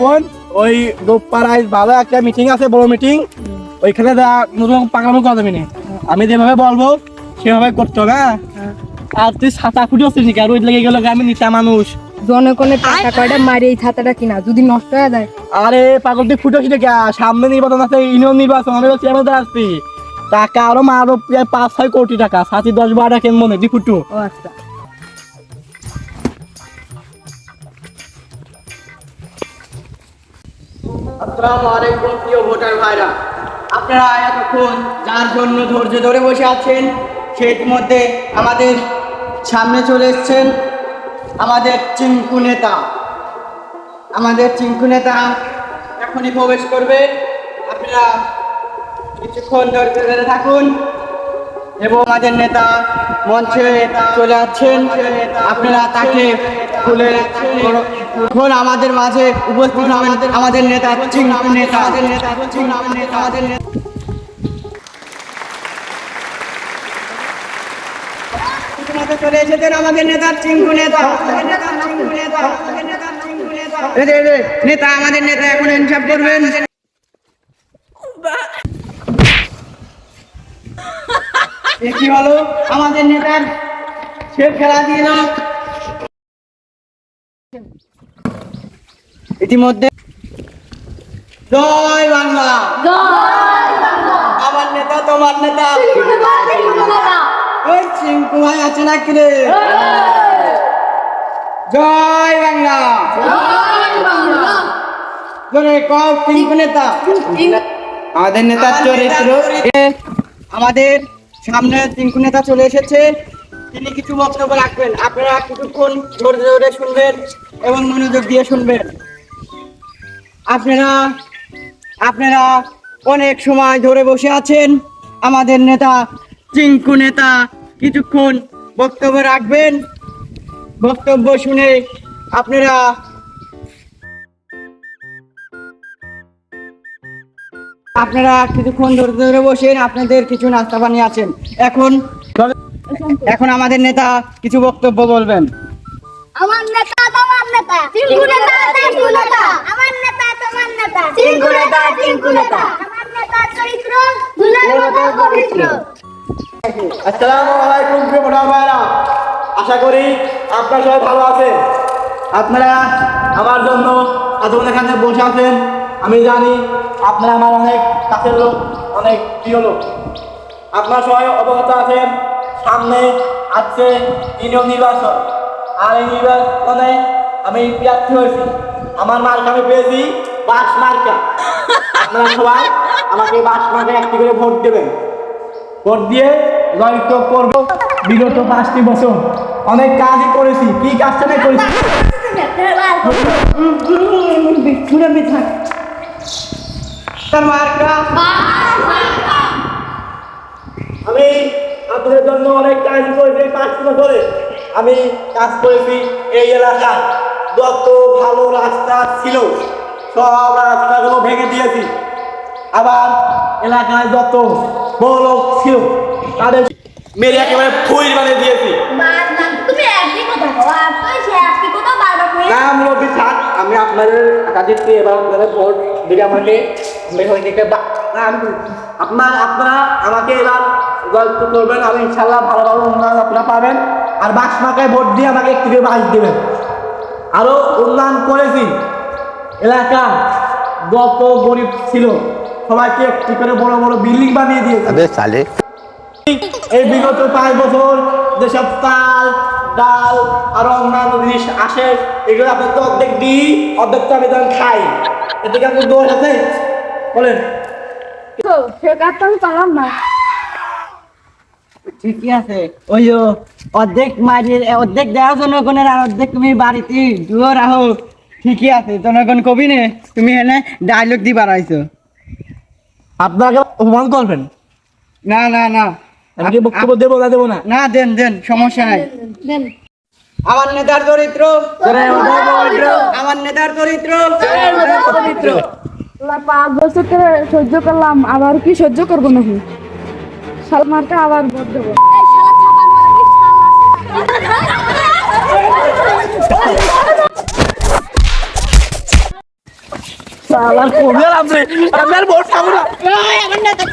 এখন ওই গোপাড়ায় ভালো একটা মিটিং আছে, বড় মিটিং, ওইখানে নতুন পাকানো করা যাবে না। আমি যেভাবে বলবো সেভাবে করতে হবে। আর তুই ছাতা ফুটে হচ্ছিস নাকি? আর ওই লেগে গেল আমি নিতা মানুষ, জনগণের টাকা কয়টা মারি এই ছাতাটা কিনা, যদি নষ্ট হয়ে যায়। আরে পাগল তুই ফুটে হচ্ছিস নাকি? সামনে নির্বাচন আছে, ইউনিয়ন নির্বাচন, আমি চেয়ারম্যান আসছি, টাকা আরো মারো প্রায় 5-6 কোটি টাকা, সাথে 10-12 টাকা মনে দি ফুটু। ও আচ্ছা। আসসালামু আলাইকুম প্রিয় ভোটার ভাইরা, আপনারা এতক্ষণ যার জন্য ধৈর্য ধরে বসে আছেন সে ইতিমধ্যে আমাদের সামনে চলে এসেছেন। আমাদের চিঙ্কু নেতা, এখনই প্রবেশ করবে। আপনারা কিছুক্ষণ ধৈর্য ধরে থাকুন এবং আমাদের নেতা মঞ্চে চলে আসছেন। আপনারা তাকে খুলে এখন আমাদের মাঝে উপস্থিত আমাদের নেতা চিঙ্কু নেতা। চলে এসেছেন আমাদের নেতা চিঙ্কু নেতা। নেতা আমাদের নেতা এখন ইনসাফ করবেন। কি হলো আমাদের নেতার শেষ খেলা দিয়ে দাও। ইতিমধ্যে জয় বাংলা, আমার নেতা তোমার নেতা ওই চিঙ্কু ভাই আছে নাকি রে? জয় বাংলা, জয় কও চিঙ্কু নেতা। আমাদের নেতার চরিত্র, আমাদের সামনে চিঙ্কু নেতা চলে এসেছে, তিনি কিছু বক্তব্য রাখবেন। আপনারা কিছুক্ষণ ধৈর্য ধরে শুনবেন এবং মনোযোগ দিয়ে শুনবেন। আপনারা অনেক সময় ধরে বসে আছেন, আমাদের নেতা চিঙ্কু নেতা কিছুক্ষণ বক্তব্য রাখবেন। বক্তব্য শুনে আপনারা কিছুক্ষণ ধরে বসেন, আপনাদের কিছু নাস্তা পানি আছেন। এখন আমাদের নেতা কিছু বক্তব্য বলবেন। আমার নেতা তোমার নেতা চিঙ্কু নেতা চিঙ্কু নেতা, আমার নেতা তোমার নেতা চিঙ্কু নেতা চিঙ্কু নেতা, আমার নেতা চরিত্র দুলার মতো পবিত্র। আসসালামু আলাইকুম প্রিয় ভোটার ভাইরা, আশা করি আপনারা সবাই ভালো আছেন। আপনারা আমার জন্য এতক্ষণ এখানে বসে আছেন, আমি জানি আপনারা আমার অনেক কাছের লোক, অনেক প্রিয় লোক। আপনারা সবাই অবগত আছেন সামনে আসছে ইউনিয়ন নির্বাচন, আর এই নির্বাচনে আমি প্রার্থী হয়েছি। আমার মার্কা আমি পেয়েছি বাস মার্কা। আপনারা সবাই আমাকে বাস মার্কা একটি করে ভোট দেবেন। ভোট দিয়ে জয়যুক্ত করবো। বিগত 5টি বছর অনেক কাজই করেছি। কি কাজটা করেছি আমি আপনাদের জন্য অনেক কাজ করেছি। 5টি বছরে আমি কাজ করেছি। এই এলাকার যত ভালো রাস্তা ছিল সব রাস্তাগুলো ভেঙে দিয়েছি। আবার এলাকায় যত বড় লোক ছিল তাদের মেরে একেবারে ফুল বানিয়ে দিয়েছি। তুমি একই কথা কও, আর তুই সে একই কথা বারবার কই। না মুরব্বি থাক, আমি আপনাদের কাছে এবার আপনাদের ভোট দিলে আমাকে আপনারা আমাকে এবার গল্প করবেন। আমি ইনশাল্লাহ ভালো ভালো উন্নয়ন আপনারা পাবেন। আর বাস মার্কায় ভোট দিয়ে আমাকে একটি করে বাস দেবেন। আরো উন্নয়ন করেছি। এলাকা যত গরিব ছিল সবাইকে একটি করে বড় বড় বিল্ডিং বানিয়ে দিয়েছি। এই বিগত 5 বছর যেসব চাল ডাল আর অন্যান্য জিনিস আসে এগুলো আপনার তো অর্ধেক দিই, অর্ধেক তো আমি তখন খাই। এদিকে আপনার দোষ আছে বলেন? সে কাজটা আমি পারলাম না। ঠিকই আছে, ওই অর্ধেক মারিয়ে অর্ধেক দেওয়া জনগণের, আর অর্ধেক তুমি বাড়িতে দুয়ো রাখো। ঠিকই আছে, জনগণ কবি নে তুমি এনে ডায়লগ দিয়ে বাড়াইছো। আপনাকে অপমান করবেন? না না না, আমি বক্তব্য দেবো না দেবো না? না দেন দেন, সমস্যা নাই। দেন। আমার নেতার চরিত্র, আমার নেতার চরিত্র। 5 বছর ধরে সহ্য করলাম, আবার কি সহ্য করবো নাকি? সালমারটা আবার ভোট দেবো। এই শালা ছাপা মারা কি শালা শালার কমে আপনি আমি আর ভোট খাবো না আমার নেতা